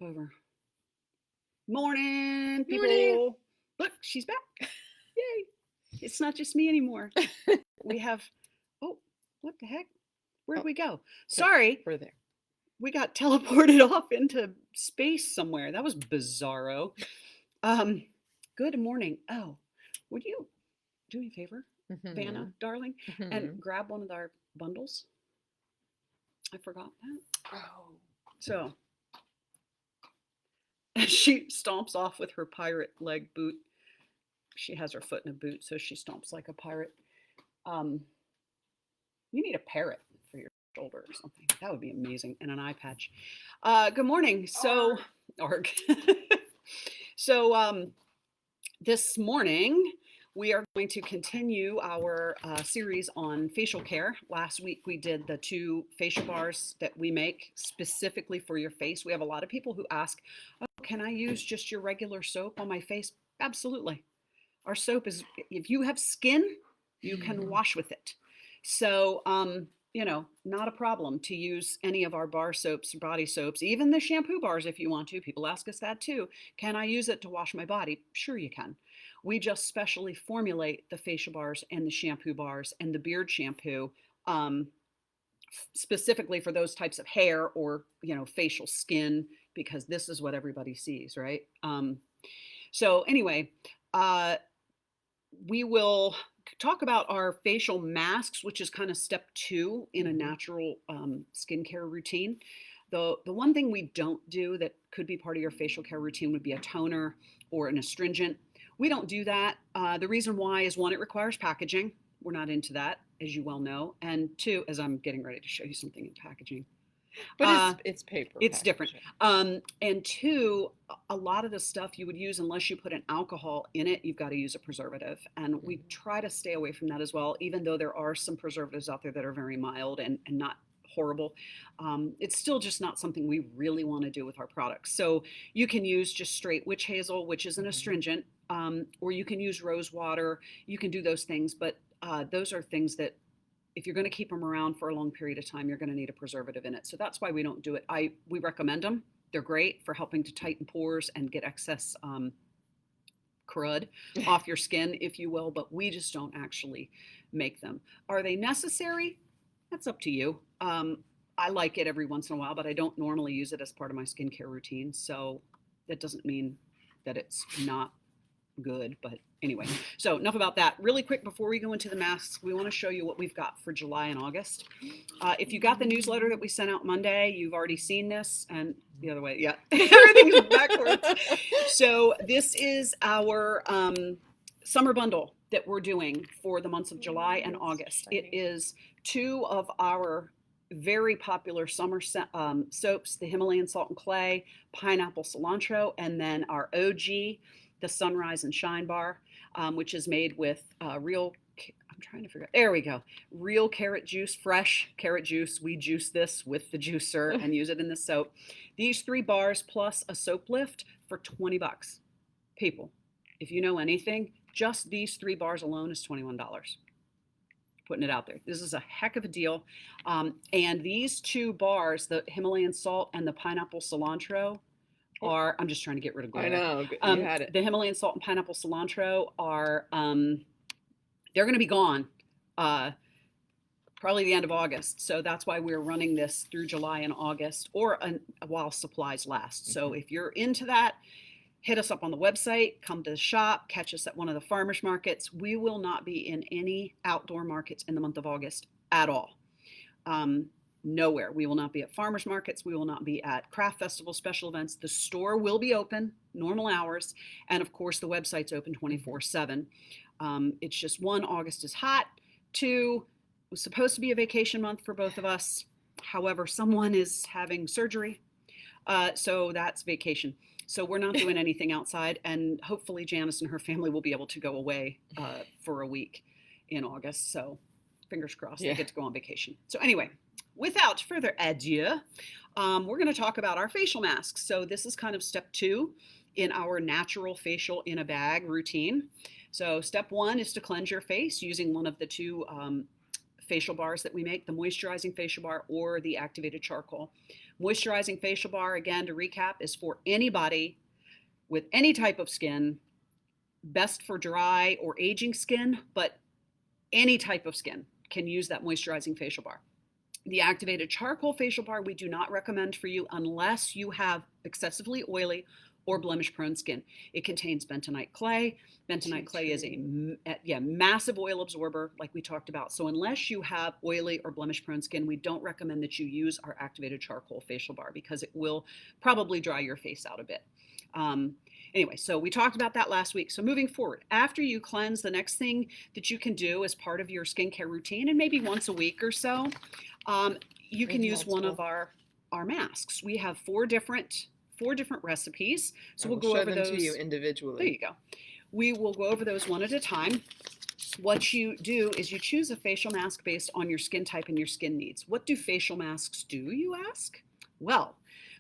Over. Morning, Morning. people. Look, she's back. Yay. It's not just me anymore. We have, oh, what the heck? Where'd Oh, we go? Sorry, we're there. we got teleported off into space somewhere. That was bizarro. Um, Good morning. Oh, would you do me a favor, Vanna, Mhm. darling, and Mhm. grab one of our bundles? I forgot that. Oh. So, and she stomps off with her pirate leg boot. She has her foot in a boot, so she stomps like a pirate. Um, you need a parrot for your shoulder or something. That would be amazing, and an eye patch. Good morning. So, arg. so this morning we are going to continue our series on facial care. Last week we did the 2 facial bars that we make specifically for your face. We have a lot of people who ask, "Oh, can I use just your regular soap on my face?" Absolutely. Our soap is, if you have skin, you can wash with it. So, not a problem to use any of our bar soaps, body soaps, even the shampoo bars if you want to. People ask us that too. Can I use it to wash my body? Sure, you can. We just specially formulate the facial bars and the shampoo bars and the beard shampoo um, specifically for those types of hair or, facial skin, because this is what everybody sees, right? So, anyway, uh, we will talk about our facial masks, which is kind of step 2 in a natural skincare routine. The one thing we don't do that could be part of your facial care routine would be a toner or an astringent. We don't do that. The reason why is, 1, it requires packaging. We're not into that, as you well know. And 2, as I'm getting ready to show you something in packaging, But uh, it's paper it's different. packaging. And 2, a lot of the stuff you would use, unless you put an alcohol in it, you've got to use a preservative. And we try to stay away from that as well, even though there are some preservatives out there that are very mild and not horrible. It's still just not something we really want to do with our products. So you can use just straight witch hazel, which is an astringent, or you can use rose water. You can do those things, but those are things that, if you're going to keep them around for a long period of time, you're going to need a preservative in it. So that's why we don't do it. We recommend them. They're great for helping to tighten pores and get excess crud off your skin, if you will, but we just don't actually make them. Are they necessary? That's up to you. I like it every once in a while, but I don't normally use it as part of my skincare routine. So that doesn't mean that it's not good, but anyway. So enough about that. Really quick, before we go into the masks, we want to show you what we've got for July and August. If you got the newsletter that we sent out Monday, you've already seen this, and the other way, yeah, everything's backwards. So this is our summer bundle that we're doing for the months of July and August. It is 2 of our very popular summer soaps, the Himalayan Salt and Clay, Pineapple Cilantro, and then our OG, the Sunrise and Shine Bar, which is made with real, I'm trying to figure out, there we go, real carrot juice, fresh carrot juice. We juice this with the juicer and use it in the soap. These 3 bars plus a soap lift for $20. People, if you know anything, just these 3 bars alone is $21. Putting it out there. This is a heck of a deal. And these 2 bars, the Himalayan salt and the pineapple cilantro, are, I'm just trying to get rid of glare. I know. You had it. The Himalayan salt and pineapple cilantro are, they're going to be gone probably the end of August. So that's why we're running this through July and August, or while supplies last. So if you're into that, hit us up on the website, come to the shop, catch us at one of the farmers markets. We will not be in any outdoor markets in the month of August at all. Nowhere. We will not be at farmers markets. We will not be at craft festivals, special events. The store will be open, normal hours. And of course, the website's open 24/7. It's just, 1, August is hot. 2, it was supposed to be a vacation month for both of us. However, someone is having surgery. So that's vacation. So we're not doing anything outside. And hopefully Janice and her family will be able to go away for a week in August. So fingers crossed, they get to go on vacation. So anyway, without further ado, we're going to talk about our facial masks. So this is kind of step 2 in our natural facial in a bag routine. So step 1 is to cleanse your face using one of the 2 facial bars that we make, the moisturizing facial bar or the activated charcoal. Moisturizing facial bar, again, to recap, is for anybody with any type of skin, best for dry or aging skin, but any type of skin can use that moisturizing facial bar. The activated charcoal facial bar we do not recommend for you unless you have excessively oily or blemish prone skin. It contains bentonite clay. Bentonite clay is a massive oil absorber, like we talked about. So unless you have oily or blemish prone skin, we don't recommend that you use our activated charcoal facial bar because it will probably dry your face out a bit. Anyway, so we talked about that last week. So moving forward, after you cleanse, the next thing that you can do as part of your skincare routine, and maybe once a week or so, you can use one of our masks. We have four different recipes. So we'll go over those to you individually. There you go. We will go over those one at a time. What you do is you choose a facial mask based on your skin type and your skin needs. What do facial masks do, you ask? Well,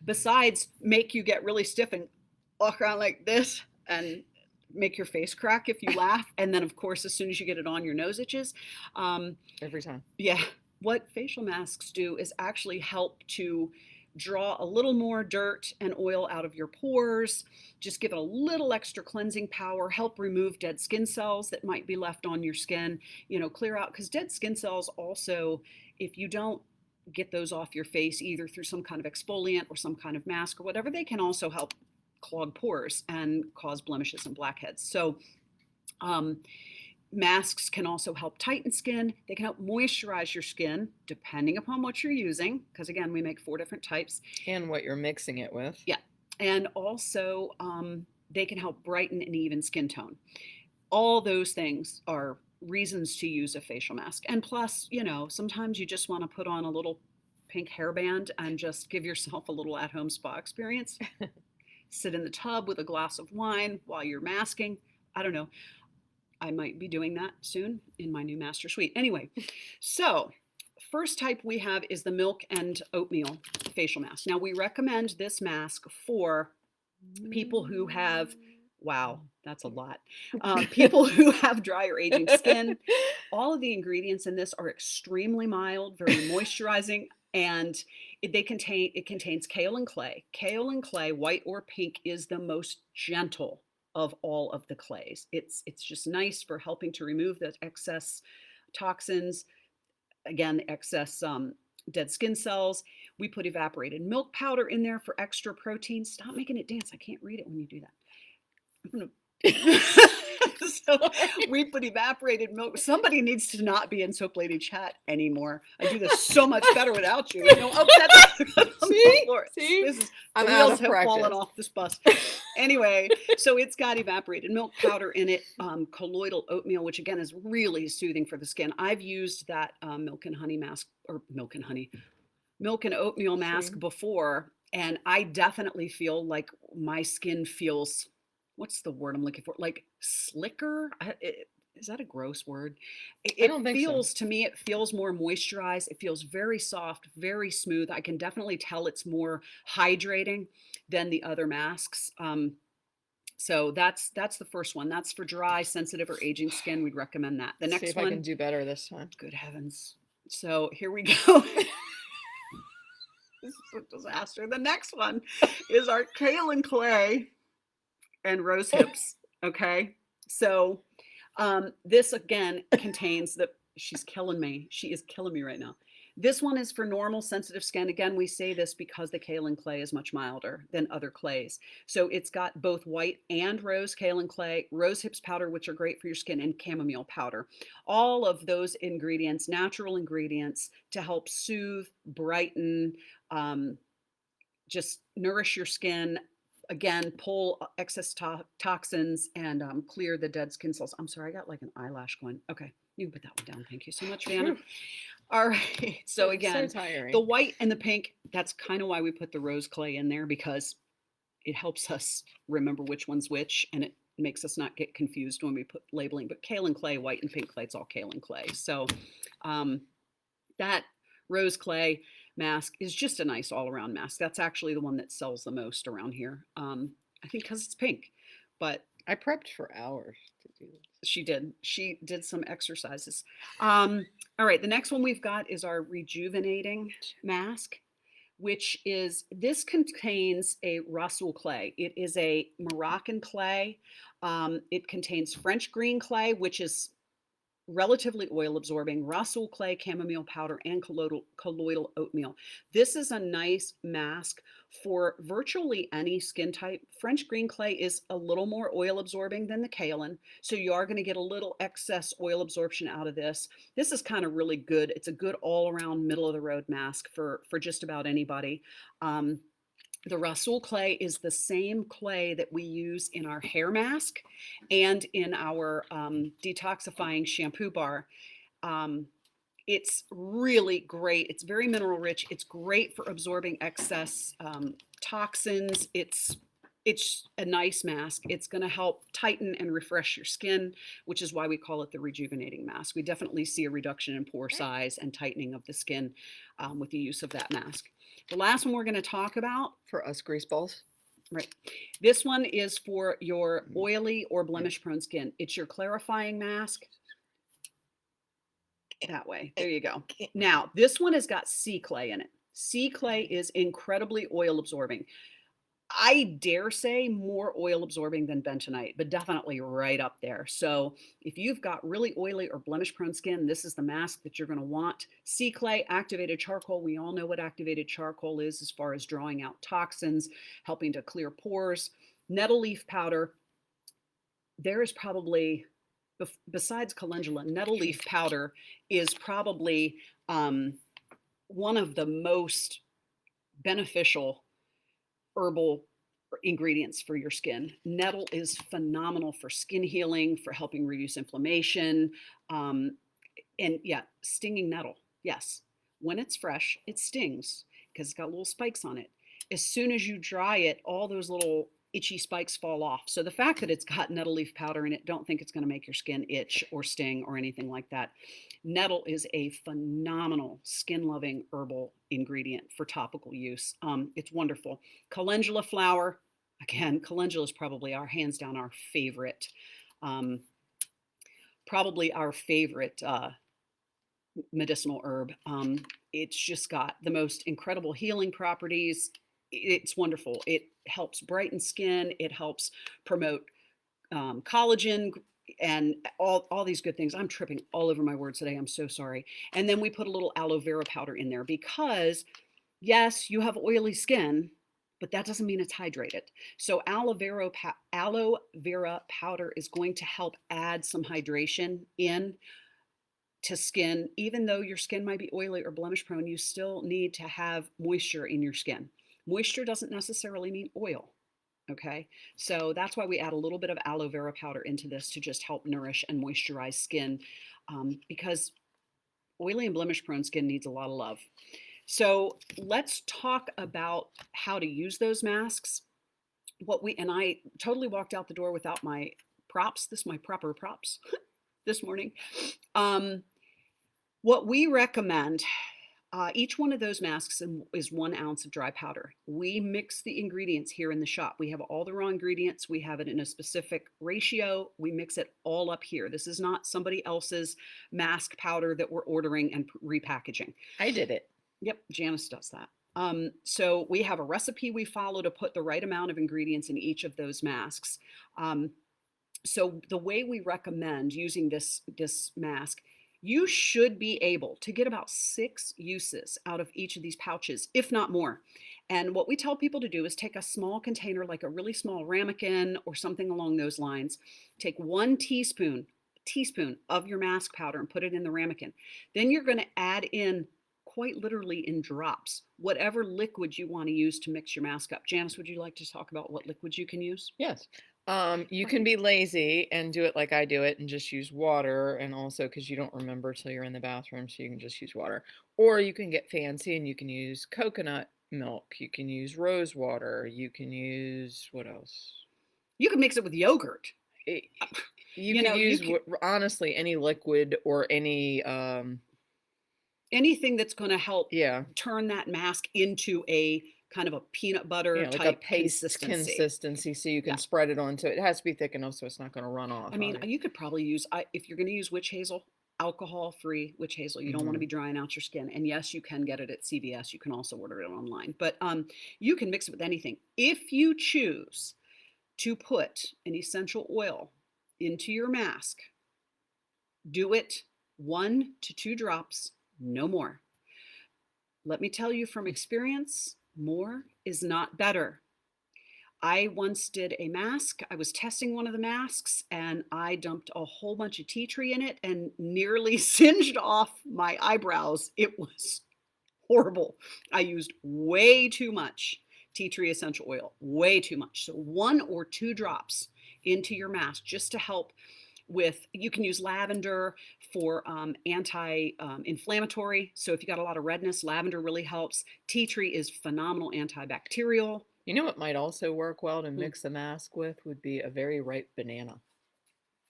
besides make you get really stiff and walk around like this and make your face crack if you laugh, and then of course as soon as you get it on, your nose itches. Every time. Yeah. What facial masks do is actually help to draw a little more dirt and oil out of your pores, just give it a little extra cleansing power, help remove dead skin cells that might be left on your skin, clear out, because dead skin cells also, if you don't get those off your face either through some kind of exfoliant or some kind of mask or whatever, they can also help clog pores and cause blemishes and blackheads. So masks can also help tighten skin. They can help moisturize your skin depending upon what you're using, because again, we make 4 different types. And what you're mixing it with. Yeah. And also they can help brighten and even skin tone. All those things are reasons to use a facial mask. And plus, sometimes you just want to put on a little pink hairband and just give yourself a little at-home spa experience. Sit in the tub with a glass of wine while you're masking. I don't know. I might be doing that soon in my new master suite. Anyway, so first type we have is the milk and oatmeal facial mask. Now we recommend this mask for people who have, wow, that's a lot. People who have dry or aging skin. All of the ingredients in this are extremely mild, very moisturizing, and it contains kaolin and clay. Kaolin and clay, white or pink, is the most gentle of all of the clays. It's just nice for helping to remove the excess toxins, again, the excess dead skin cells. We put evaporated milk powder in there for extra protein. Stop making it dance. I can't read it when you do that. So we put evaporated milk. Somebody needs to not be in Soap Lady chat anymore. I do this so much better without you. See? This is, the wheels have fallen off this bus. Anyway, so it's got evaporated milk powder in it, colloidal oatmeal, which again is really soothing for the skin. I've used that milk and oatmeal mask before, and I definitely feel like my skin feels, what's the word I'm looking for? Like slicker? Is that a gross word? I don't think so. To me, it feels more moisturized. It feels very soft, very smooth. I can definitely tell it's more hydrating than the other masks. So that's the first one. That's for dry, sensitive, or aging skin. We'd recommend that. The next one. I can do better this time. Good heavens. So here we go. This is a disaster. The next one is our kaolin clay and rose hips. Okay. So this again contains she's killing me. She is killing me right now. This one is for normal sensitive skin. Again, we say this because the kaolin clay is much milder than other clays. So it's got both white and rose kaolin clay, rose hips powder, which are great for your skin, and chamomile powder. All of those ingredients, natural ingredients to help soothe, brighten, just nourish your skin. Again, pull excess toxins and clear the dead skin cells. I'm sorry, I got like an eyelash going. Okay, you can put that one down. Thank you so much, Vanna. All right. So again, the white and the pink, that's kind of why we put the rose clay in there, because it helps us remember which one's which, and it makes us not get confused when we put labeling. But kaolin clay, white and pink clay, it's all kaolin clay. So that rose clay mask is just a nice all-around mask. That's actually the one that sells the most around here. I think because it's pink, but I prepped for hours to do this. She did some exercises. All right, the next one we've got is our rejuvenating mask. which is this contains a Rasoul clay. It is a Moroccan clay. It contains French green clay, which is relatively oil absorbing, Rasoul clay, chamomile powder, and colloidal oatmeal. This is a nice mask for virtually any skin type. French green clay is a little more oil absorbing than the kaolin, so you are going to get a little excess oil absorption out of this. This is kind of really good. It's a good all around middle of the road mask for just about anybody. The Rasoul clay is the same clay that we use in our hair mask and in our detoxifying shampoo bar. Um, it's really great. It's very mineral rich. It's great for absorbing excess toxins. It's a nice mask. It's going to help tighten and refresh your skin, which is why we call it the rejuvenating mask. We definitely see a reduction in pore size and tightening of the skin with the use of that mask. The last one we're going to talk about, For us grease balls. right? This one is for your oily or blemish prone skin. It's your clarifying mask. That way. There you go. Now, this one has got sea clay in it. Sea clay is incredibly oil absorbing. I dare say more oil absorbing than bentonite, but definitely right up there. So if you've got really oily or blemish prone skin, this is the mask that you're going to want. Sea clay, activated charcoal. We all know what activated charcoal is as far as drawing out toxins, helping to clear pores. Nettle leaf powder. There is probably, besides calendula, nettle leaf powder is probably one of the most beneficial herbal ingredients for your skin. Nettle is phenomenal for skin healing, for helping reduce inflammation. And yeah, stinging nettle. Yes. When it's fresh, it stings because it's got little spikes on it. As soon as you dry it, all those little itchy spikes fall off. So the fact that it's got nettle leaf powder in it, don't think it's going to make your skin itch or sting or anything like that. Nettle is a phenomenal skin-loving herbal ingredient for topical use. It's wonderful. Calendula flower, again, calendula is probably our hands down our favorite, medicinal herb. It's just got the most incredible healing properties. It's wonderful. It helps brighten skin. It helps promote collagen and all these good things. I'm tripping all over my words today. I'm so sorry. And then we put a little aloe vera powder in there because, yes, you have oily skin, but that doesn't mean it's hydrated. So aloe vera powder is going to help add some hydration in to skin. Even though your skin might be oily or blemish prone, you still need to have moisture in your skin. Moisture doesn't necessarily mean oil. Okay, so that's why we add a little bit of aloe vera powder into this to just help nourish and moisturize skin, because oily and blemish prone skin needs a lot of love. So let's talk about how to use those masks. And I totally walked out the door without my props. This is my proper props this morning. What we recommend, each one of those masks is 1 ounce of dry powder. We mix the ingredients here in the shop. We have all the raw ingredients. We have it in a specific ratio. We mix it all up here. This is not somebody else's mask powder that we're ordering and repackaging. I did it. Yep, Janice does that. So we have a recipe we follow to put the right amount of ingredients in each of those masks. So the way we recommend using this mask, you should be able to get about 6 uses out of each of these pouches, if not more. And what we tell people to do is take a small container, like a really small ramekin or something along those lines. Take 1 teaspoon of your mask powder and put it in the ramekin. Then you're going to add in, quite literally in drops, whatever liquid you want to use to mix your mask up. Janice, would you like to talk about what liquids you can use? Yes. You can be lazy and do it like I do it and just use water, and also because you don't remember till you're in the bathroom, so you can just use water. Or you can get fancy and you can use coconut milk. You can use rose water. You can use, what else? You can mix it with yogurt. You can use, honestly, any liquid or any anything that's going to help turn that mask into a kind of a peanut butter like type a paste consistency, so you can spread it onto it. It has to be thick enough so it's not going to run off. I mean, you could probably use, if you're going to use witch hazel, alcohol-free witch hazel. You don't want to Mhm. be drying out your skin. And yes, you can get it at CVS. You can also order it online. But you can mix it with anything. If you choose to put an essential oil into your mask, do it 1 to 2 drops, no more. Let me tell you from experience, more is not better. I once did a mask. I was testing one of the masks and I dumped a whole bunch of tea tree in it and nearly singed off my eyebrows. It was horrible. I used way too much tea tree essential oil, way too much. So 1 or 2 drops into your mask just to help with, you can use lavender for anti-inflammatory. So if you got a lot of redness, lavender really helps. Tea tree is phenomenal antibacterial. You know what might also work well to Hmm. mix a mask with would be a very ripe banana.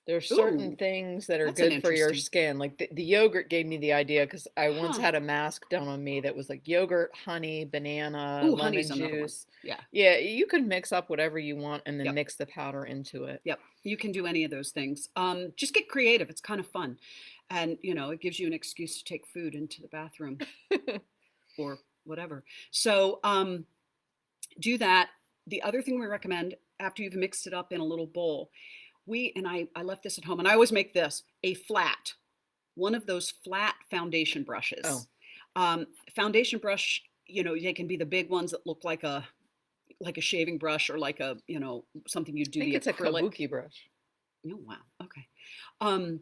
There's certain Ooh, things that are that's an good for your interesting. skin. Like the yogurt gave me the idea because I once Huh. had a mask done on me that was like yogurt, honey, banana, Ooh, lemon honey's another one. juice. Yeah. Yeah, you can mix up whatever you want and then Yep. mix the powder into it. Yep. You can do any of those things. Just get creative. It's kind of fun. And, it gives you an excuse to take food into the bathroom or whatever. So do that. The other thing we recommend after you've mixed it up in a little bowl, I left this at home and I always make this a flat, one of those flat foundation Oh, brushes. Foundation brush, they can be the big ones that look like a shaving brush or like a, something you I do think the it's a acrylic. kabuki brush. Oh, wow. Okay. Um,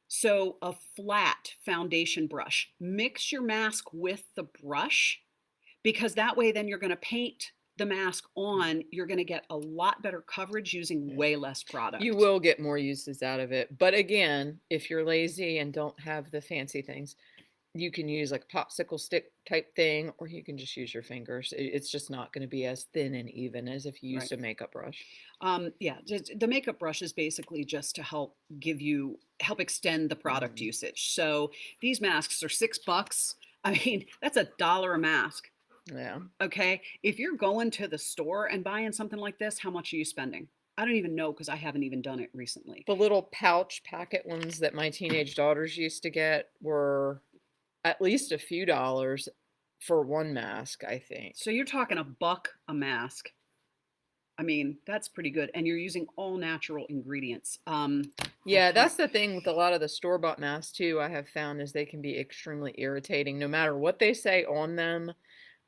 so a flat foundation brush, mix your mask with the brush because that way then you're going to paint the mask on. You're going to get a lot better coverage using Yeah. way less You product. will get more uses out of it. But again, if you're lazy and don't have the fancy things, you can use like a popsicle stick type thing, or you can just use your fingers. It's just not going to be as thin and even as if you Right. used a makeup brush. Yeah, the makeup brush is basically just to help extend the product Mhm. usage. So these masks are $6. I mean, that's $1 a mask. Yeah. Okay. If you're going to the store and buying something like this, how much are you spending? I don't even know because I haven't even done it recently. The little pouch packet ones that my teenage daughters used to get were at least a few dollars for one mask, I think. So you're talking $1 a mask. I mean, that's pretty good. And you're using all natural ingredients. I Yeah, can't. that's the thing with a lot of the store-bought masks too, I have found is they can be extremely irritating no matter what they say on them.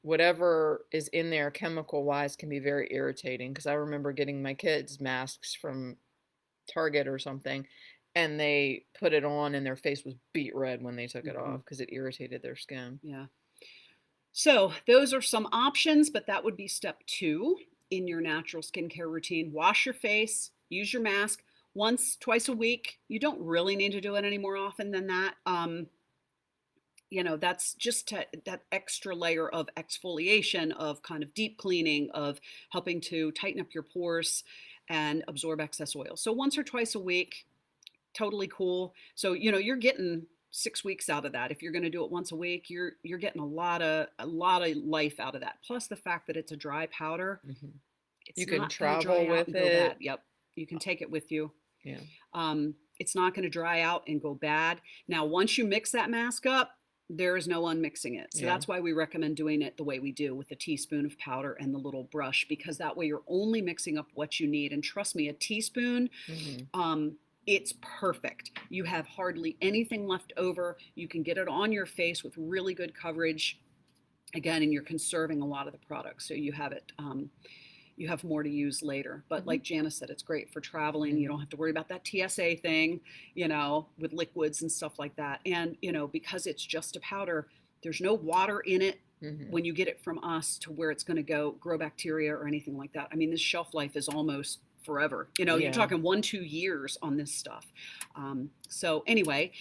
Whatever is in there chemical wise can be very irritating because I remember getting my kids masks from Target or something and they put it on and their face was beet red when they took it Mhm. off because it irritated their skin. Yeah. So those are some options, but that would be step 2 in your natural skincare routine. Wash your face, use your mask once, twice a week. You don't really need to do it any more often than that. That's just that extra layer of exfoliation, of kind of deep cleaning, of helping to tighten up your pores and absorb excess oil. So once or twice a week, totally cool. So, you're getting 6 weeks out of that. If you're going to do it once a week, you're getting a lot of life out of that. Plus the fact that it's a dry powder, Mhm. You it's can not going to dry travel out with and go bad. it. Yep. You can Uh, take it with you. yeah. It's not going to dry out and go bad. Now, once you mix that mask up, there is no unmixing it. So Yeah. that's why we recommend doing it the way we do with a teaspoon of powder and the little brush, because that way you're only mixing up what you need. And trust me, a teaspoon, Mhm. um, it's perfect. You have hardly anything left over. You can get it on your face with really good coverage. Again, and you're conserving a lot of the product. So you have more to use later. But Mhm. like Janice said, it's great for traveling. You don't Mhm. have to worry about that TSA thing, with liquids and stuff like that. And, because it's just a powder, there's no water in it Mhm. when you get it from us to where it's going to go grow bacteria or anything like that. I mean, this shelf life is almost forever. You're Yeah. talking 1, 2 years on this stuff. So anyway,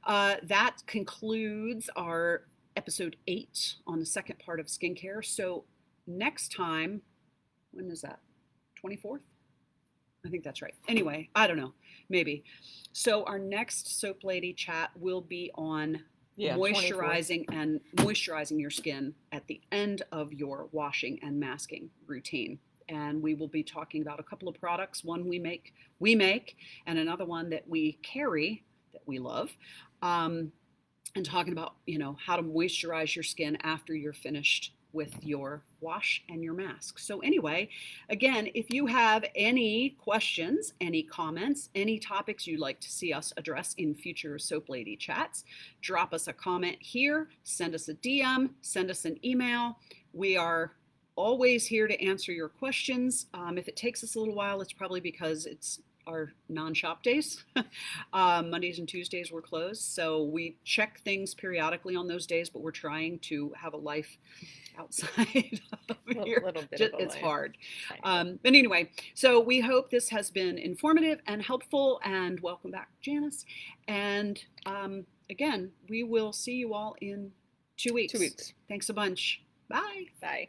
that concludes our episode 8 on the second part of skincare. So next time, when is that? 24th? I think that's right. Anyway, I don't know. Maybe. So our next Soap Lady chat will be on Yeah, 24th. moisturizing your skin at the end of your washing and masking routine. And we will be talking about a couple of products, one we make, and another one that we carry that we love. Um, and talking about, how to moisturize your skin after you're finished with your wash and your mask. So anyway, again, if you have any questions, any comments, any topics you'd like to see us address in future Soap Lady chats, drop us a comment here, send us a DM, send us an email. We are always here to answer your questions. If it takes us a little while, it's probably because it's our non-shop days. Mondays and Tuesdays we're closed, so we check things periodically on those days, but we're trying to have a life outside of here. Little bit of a It's life. hard. Tiny bit. But anyway, so we hope this has been informative and helpful, and welcome back, Janice. And again, we will see you all in 2 weeks. 2 weeks. Thanks a bunch. Bye. Bye.